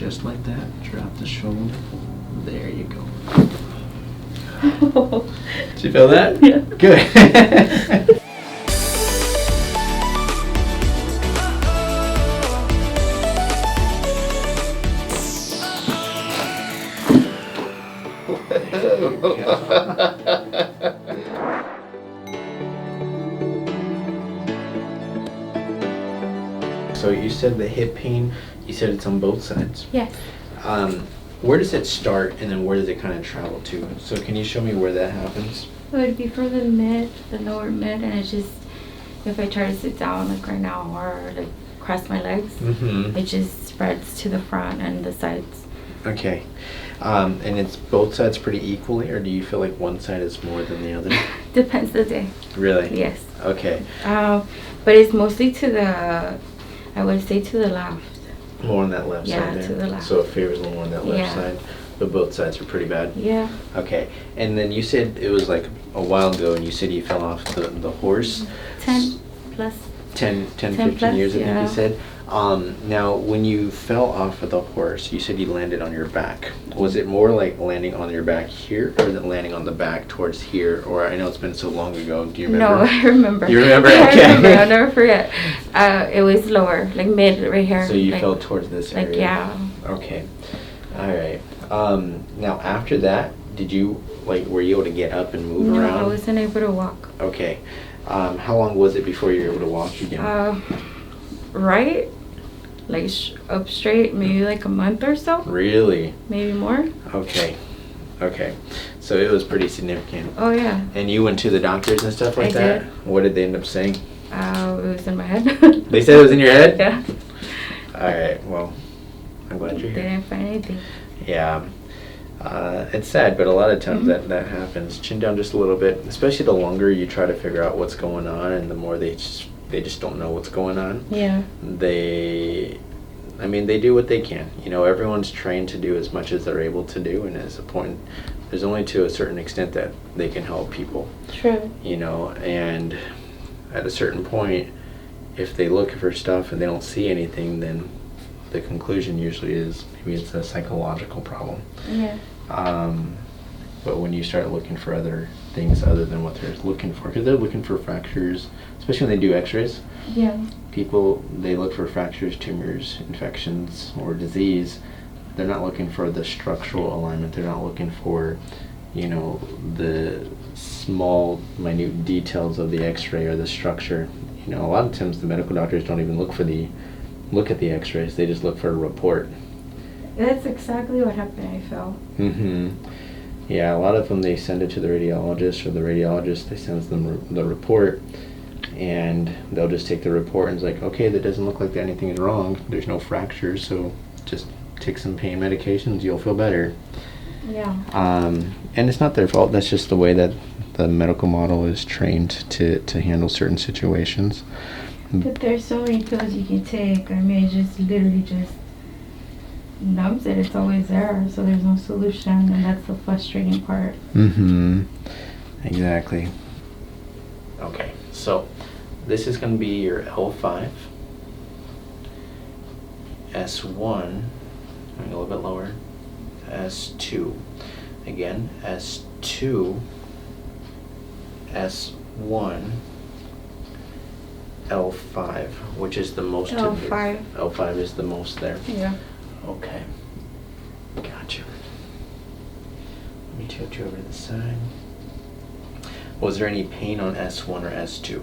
just like that. Drop the shoulder. There you go. Did you feel that? Yeah. Good. So you said the hip pain, you said it's on both sides. Yes. Where does it start and then where does it kind of travel to? So can you show me where that happens? It would be for the mid, the lower mid, and it's just, if I try to sit down like right now or like cross my legs, it just spreads to the front and the sides. Okay. And it's both sides pretty equally, or do you feel like one side is more than the other? Depends the day. Really? Yes. Okay. But it's mostly to the, I would say to the left. More on that left side there? Yeah, to the left. So it favors a little more on that left side, but both sides are pretty bad? Yeah. Okay. And then you said it was like a while ago, and you said you fell off the horse? 10 plus. 10 15 plus, years, I think yeah. you said. Now, when you fell off of the horse, you said you landed on your back. Was it more like landing on your back here, or was it landing on the back towards here? Or I know it's been so long ago. Do you remember? No, I remember. You remember? Okay. I remember. I'll never forget. It was lower, like mid right here. So you like, fell towards this area? Like, yeah. Okay. All right. Now, after that, did you, like, were you able to get up and move around? No, I wasn't able to walk. Okay. How long was it before you were able to walk again? Right? Like up straight, maybe like a month or so. Really? Maybe more. Okay. Okay. So it was pretty significant. Oh yeah. And you went to the doctors and stuff like I that? did. What did they end up saying? It was in my head. They said it was in your head? Yeah. Alright, well, I'm glad you're They here. didn't find anything. Yeah. It's sad, but a lot of times that happens. Chin down just a little bit, especially the longer you try to figure out what's going on and the more they just don't know what's going on. Yeah. They do what they can. You know, everyone's trained to do as much as they're able to do, and there's only to a certain extent that they can help people. True. You know, and at a certain point, if they look for stuff and they don't see anything, then the conclusion usually is maybe it's a psychological problem. Yeah. But when you start looking for other things other than what they're looking for, because they're looking for fractures, especially when they do x-rays, Yeah. people, they look for fractures, tumors, infections, or disease. They're not looking for the structural alignment. They're not looking for, you know, the small, minute details of the x-ray or the structure. You know, a lot of times the medical doctors don't even look at the x-rays. They just look for a report. That's exactly what happened, I felt. Yeah, a lot of them, they send it to the radiologist, or the radiologist, they sends them the report, and they'll just take the report and it's like, okay, that doesn't look like anything is wrong. There's no fractures, so just take some pain medications, you'll feel better. Yeah. And it's not their fault. That's just the way that the medical model is trained to handle certain situations. But there's so many pills you can take. I mean, it just literally just numbs it. It's always there, so there's no solution, and that's the frustrating part. Exactly. Okay, so this is going to be your L5, S1, going a little bit lower, S2, again, S2, S1, L5, which is the most. L5. L5 is the most there. Yeah. Okay. Gotcha. Let me tilt you over to the side. Was there any pain on S1 or S2?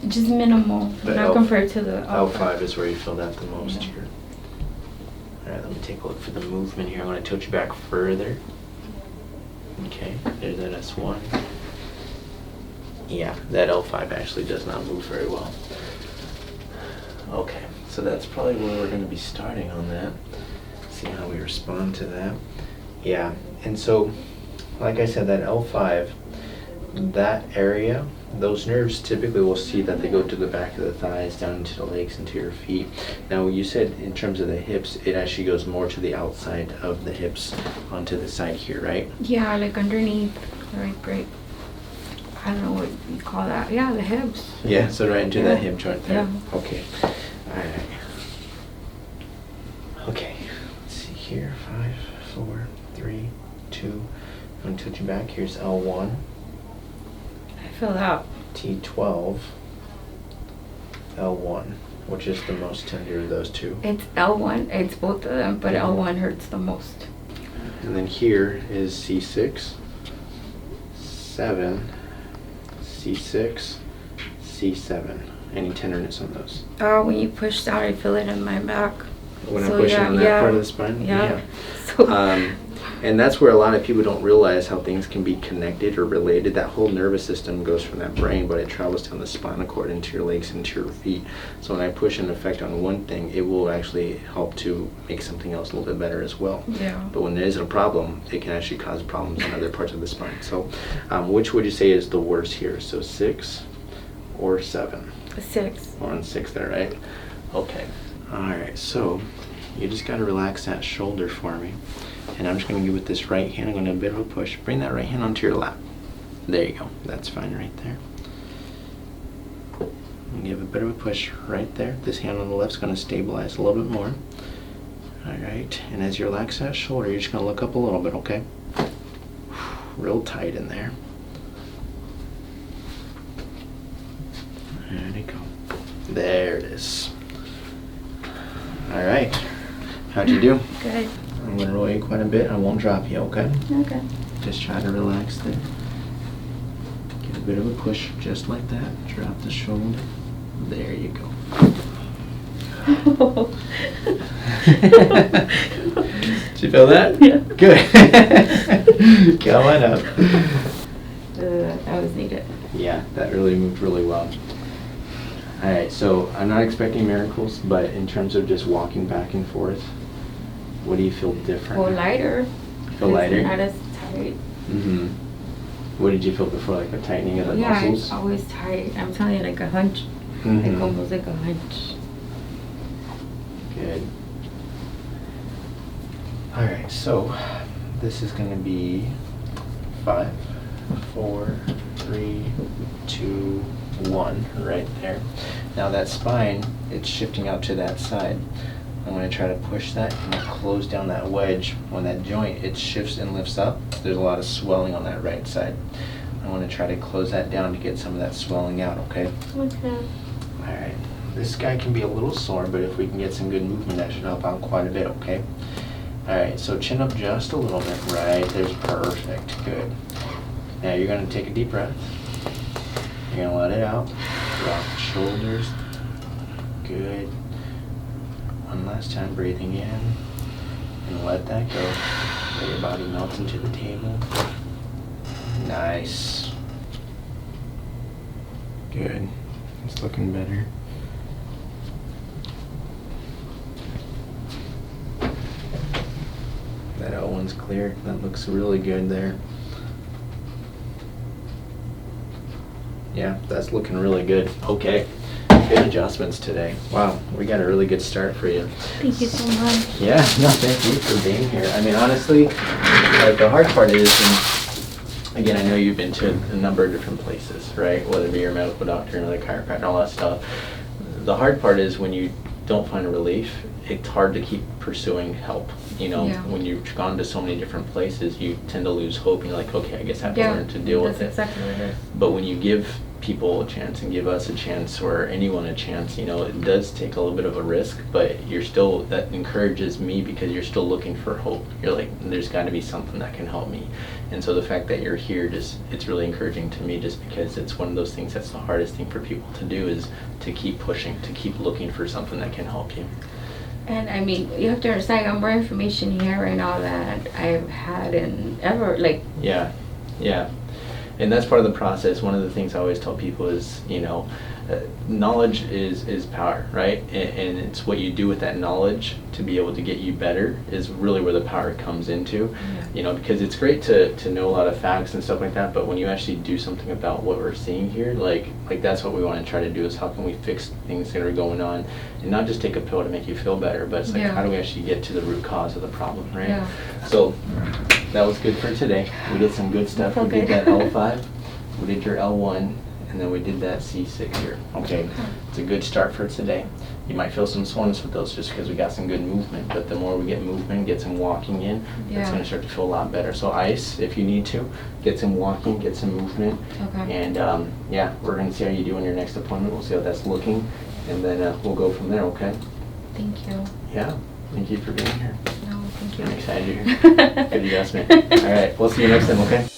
Just minimal, The not compared to the L5 is where you feel that the most Yeah. here. Alright, let me take a look for the movement here. I'm going to tilt you back further. Okay, there's that S1. Yeah, that L5 actually does not move very well. Okay, so that's probably where we're going to be starting on that. See how we respond to that. Yeah, and so, like I said, that L5, that area, those nerves typically will see that they go to the back of the thighs, down into the legs, into your feet. Now, you said in terms of the hips, it actually goes more to the outside of the hips, onto the side here, right? Yeah, like underneath, right. I don't know what you call that. Yeah, the hips. Yeah, so right into Yeah. that hip joint there. Yeah. Okay. Alright. Okay, let's see here. 5, 4, 3, 2. I'm going to tilt you back. Here's L1. I feel that. T12. L1. Which is the most tender of those two? It's L1. It's both of them, but L1 hurts the most. And then here is C6, 7, C6, C7. Any tenderness on those? When you push down, I feel it in my back. When I push on that part of the spine? Yeah. So, and that's where a lot of people don't realize how things can be connected or related. That whole nervous system goes from that brain, but it travels down the spinal cord into your legs, into your feet. So when I push an effect on one thing, it will actually help to make something else a little bit better as well. yeah. But when there isn't a problem, it can actually cause problems in other parts of the spine. So which would you say is the worst here? So 6 or 7? 6. We're on 6 there, right? Okay. All right, so you just got to relax that shoulder for me. And I'm just going to give it this right hand. I'm going to do a bit of a push. Bring that right hand onto your lap. There you go. That's fine right there. And give a bit of a push right there. This hand on the left is going to stabilize a little bit more. All right. And as you relax that shoulder, you're just going to look up a little bit, okay? Real tight in there. There you go. There it is. All right. How'd you do? Good. I'm going to roll you quite a bit. I won't drop you, okay? Okay. Just try to relax there. Get a bit of a push, just like that. Drop the shoulder. There you go. Did you feel that? Yeah. Good. Come on up. That was needed. Yeah, that really moved really well. All right, so I'm not expecting miracles, but in terms of just walking back and forth, what do you feel different? Feel lighter. Feel lighter? Not as tight. Mm-hmm. What did you feel before, like a tightening of the muscles? It's always tight. I'm telling you, like a hunch. Mm-hmm. Like almost like a hunch. Good. All right, so this is going to be 5, 4, 3, 2, 1, right there. Now that spine, it's shifting out to that side. I'm going to try to push that and close down that wedge. When that joint, it shifts and lifts up, there's a lot of swelling on that right side. I want to try to close that down to get some of that swelling out, okay? Okay. All right. This guy can be a little sore, but if we can get some good movement, that should help out quite a bit, okay? All right, so chin up just a little bit. Right, there's perfect. Good. Now you're going to take a deep breath. You're going to let it out. Drop the shoulders. Good. One last time, breathing in. And let that go. Let your body melt into the table. Nice. Good. It's looking better. That L1's clear. That looks really good there. Yeah, that's looking really good. Okay. Good adjustments today. Wow, we got a really good start for you. Thank you so much. Yeah, no, thank you for being here. I mean, honestly, like the hard part is, and again, I know you've been to a number of different places, right? Whether it be your medical doctor, another chiropractor, all that stuff. The hard part is when you don't find a relief, it's hard to keep pursuing help. You know, when you've gone to so many different places, you tend to lose hope and you're like, okay, I guess I have to learn to deal with it. That's exactly what it is. But when you give people a chance and give us a chance or anyone a chance, you know, it does take a little bit of a risk, but you're still, that encourages me because you're still looking for hope. You're like, there's got to be something that can help me. And so the fact that you're here, just, it's really encouraging to me just because it's one of those things that's the hardest thing for people to do is to keep pushing, to keep looking for something that can help you. And I mean, you have to understand, I got more information here right now that I've had in ever, like. Yeah, yeah. And that's part of the process. One of the things I always tell people is, you know, knowledge is power, right? And it's what you do with that knowledge to be able to get you better is really where the power comes into. You know, because it's great to know a lot of facts and stuff like that, but when you actually do something about what we're seeing here, like that's what we want to try to do is how can we fix things that are going on and not just take a pill to make you feel better, but it's like how do we actually get to the root cause of the problem, right? Yeah. So that was good for today. We did some good stuff. We did that L5, we did your L1, and then we did that C6 here. Okay, it's a good start for today. You might feel some soreness with those just because we got some good movement, but the more we get movement, get some walking in, it's going to start to feel a lot better. So ice, if you need to, get some walking, get some movement. Okay. And yeah, we're going to see how you do in your next appointment. We'll see how that's looking, and then we'll go from there, okay? Thank you. Yeah, thank you for being here. No, thank you. I'm excited you're here. Good adjustment. All right, we'll see you next time, okay?